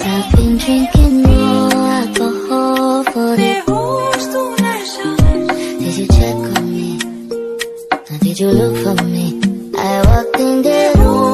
I've been drinking more alcohol for the Did you check on me? Or did you look for me? I walked in the room